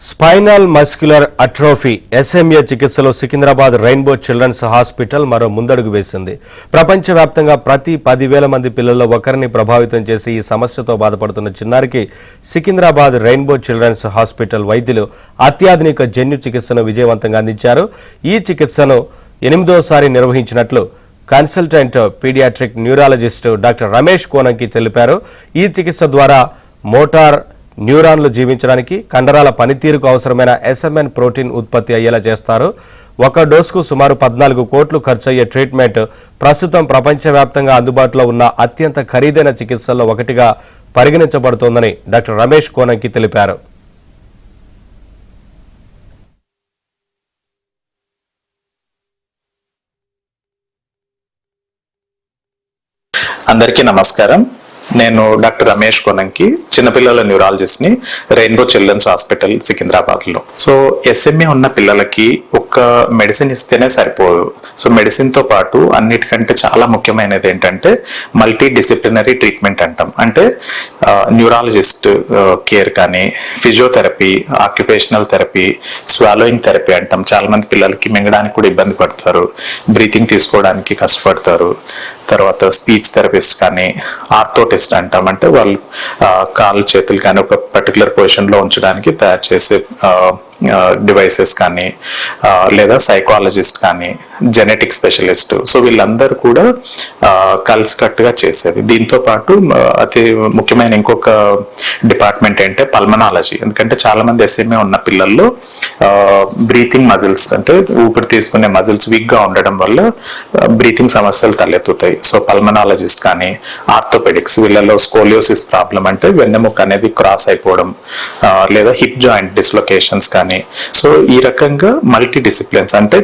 Spinal muscular atrophy SMA చికిత్సలో Secunderabad rainbow children's hospital మరో ముందడుగు వేసింది. ప్రపంచవ్యాప్తంగా ప్రతి 10,000 మంది పిల్లల్లో ఒకరిని ప్రభావితం చేసి ఈ సమస్యతో బాధపడుతున్న చిన్నారికి సికింద్రాబాద్ రెయిన్బో చిల్డ్రన్స్ హాస్పిటల్ వైద్యులు అత్యాధునిక జన్యు చికిత్సను విజయవంతంగా అందించారు. ఈ చికిత్సను 8వ సారి నిర్వహించినట్లు consultant paediatric neurologist doctor Ramesh Konanki తెలిపారు. ఈ చికిత్స ద్వారా మోటార్ న్యూరాన్లు జీవించడానికి కండరాల పనితీరుకు అవసరమైన ఎస్ఎంఎన్ ప్రోటీన్ ఉత్పత్తి అయ్యేలా చేస్తారు. ఒక డోసుకు సుమారు 14 కోట్లు ఖర్చయ్యే ట్రీట్మెంట్ ప్రస్తుతం ప్రపంచవ్యాప్తంగా అందుబాటులో ఉన్న అత్యంత ఖరీదైన చికిత్సల్లో ఒకటిగా పరిగణించబడుతోందని డాక్టర్ రమేష్ కోనంకి తెలిపారు. అందరికీ నమస్కారం. నేను డాక్టర్ రమేష్ కోనంకి, చిన్నపిల్లల న్యూరాలజిస్ట్ ని, రెయిన్బో చిల్డ్రన్స్ హాస్పిటల్ సికింద్రాబాద్ లో. సో ఎస్ఎంఏ ఉన్న పిల్లలకి ఒక్క మెడిసిన్ ఇస్తేనే సరిపోదు. సో మెడిసిన్ తో పాటు అన్నిటికంటే చాలా ముఖ్యమైనది ఏంటంటే మల్టీ డిసిప్లినరీ ట్రీట్మెంట్ అంటాం. అంటే న్యూరాలజిస్ట్ కేర్ కానీ, physiotherapy, occupational therapy, swallowing therapy అంటాం. చాలా మంది పిల్లలకి మింగడానికి కూడా ఇబ్బంది పడతారు, బ్రీతింగ్ తీసుకోవడానికి కష్టపడతారు. తర్వాత స్పీచ్ థెరపిస్ట్ కానీ, ఆర్థోటిస్ట్ అంటాం. అంటే వాళ్ళు కాళ్ళు చేతులు కానీ ఒక పర్టికులర్ పొజిషన్ లో ఉంచడానికి తయారు చేసే డివైసెస్ కానీ, లేదా సైకాలజిస్ట్ కానీ, జెనెటిక్ స్పెషలిస్ట్. సో వీళ్ళందరూ కూడా కలిసికట్టుగా చేసేది. దీంతో పాటు అతి ముఖ్యమైన ఇంకొక డిపార్ట్మెంట్ ఏంటంటే పల్మనాలజీ. ఎందుకంటే చాలా మంది ఎస్ఎంఏ ఉన్న పిల్లల్లో బ్రీతింగ్ మజిల్స్, అంటే ఊపిరి తీసుకునే మజిల్స్ వీక్ గా ఉండడం వల్ల బ్రీతింగ్ సమస్యలు తలెత్తుతాయి. సో పల్మనాలజిస్ట్ కానీ, ఆర్థోపెడిక్స్, వీళ్ళలో స్కోలియోసిస్ ప్రాబ్లం అంటే వెన్నెముక అనేది క్రాస్ అయిపోవడం, లేదా హిప్ జాయింట్ డిస్లొకేషన్స్ కానీ. సో ఈ రకంగా మల్టీ డిసిప్లిన్స్, అంటే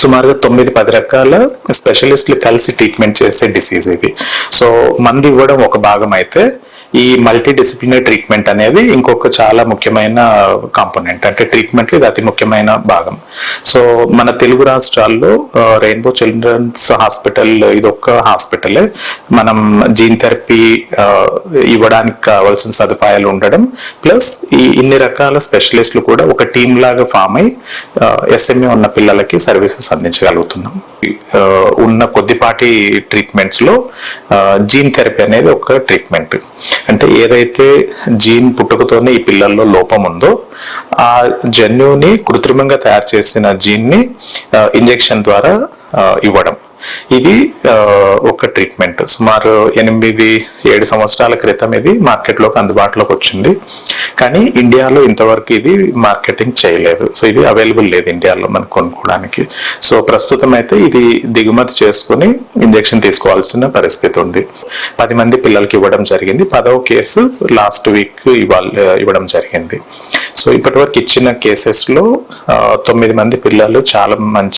సుమారుగా 9-10 రకాల స్పెషలిస్టులు కలిసి ట్రీట్మెంట్ చేసే డిసీజ్ ఇది. సో మందు ఇవ్వడం ఒక భాగం అయితే, ఈ మల్టీ డిసిప్లినరీ ట్రీట్మెంట్ అనేది ఇంకొక చాలా ముఖ్యమైన కాంపోనెంట్. అంటే ట్రీట్మెంట్ ఇది అతి ముఖ్యమైన భాగం. సో మన తెలుగు రాష్ట్రాల్లో రెయిన్బో చిల్డ్రన్స్ హాస్పిటల్ ఇది ఒక్క హాస్పిటలే మనం జీన్ థెరపీ ఇవ్వడానికి కావాల్సిన సదుపాయాలు ఉండడం, ప్లస్ ఈ ఇన్ని రకాల స్పెషలిస్టులు కూడా ఒక టీం లాగా ఫామ్ అయి ఎస్ఎంఏ ఉన్న పిల్లలకి సర్వీసెస్ అందించగలుగుతున్నాం. ఉన్న కొద్దిపాటి ట్రీట్మెంట్స్ లో జీన్ థెరపీ అనేది ఒక ట్రీట్మెంట్. అంటే ఏదైతే జీన్ పుట్టుకతోనే ఈ పిల్లల్లో లోపం ఉందో ఆ జన్యుని కృత్రిమంగా తయారు చేసిన జీన్ ని ఇంజెక్షన్ ద్వారా ఇవ్వడం, ఇది ఒక ట్రీట్మెంట్. సుమారు 8-7 సంవత్సరాల క్రితం ఇది మార్కెట్లోకి అందుబాటులోకి వచ్చింది. కానీ ఇండియాలో ఇంతవరకు ఇది మార్కెటింగ్ చేయలేదు. సో ఇది అవైలబుల్ లేదు ఇండియాలో మనకు కొనుక్కోవడానికి. సో ప్రస్తుతం అయితే ఇది దిగుమతి చేసుకుని ఇంజెక్షన్ తీసుకోవాల్సిన పరిస్థితి ఉంది. 10 మంది పిల్లలకి ఇవ్వడం జరిగింది. 10వ కేసు లాస్ట్ వీక్ ఇవ్వడం జరిగింది. సో ఇప్పటి వరకు ఇచ్చిన కేసెస్ లో 9 మంది పిల్లలు చాలా మంచి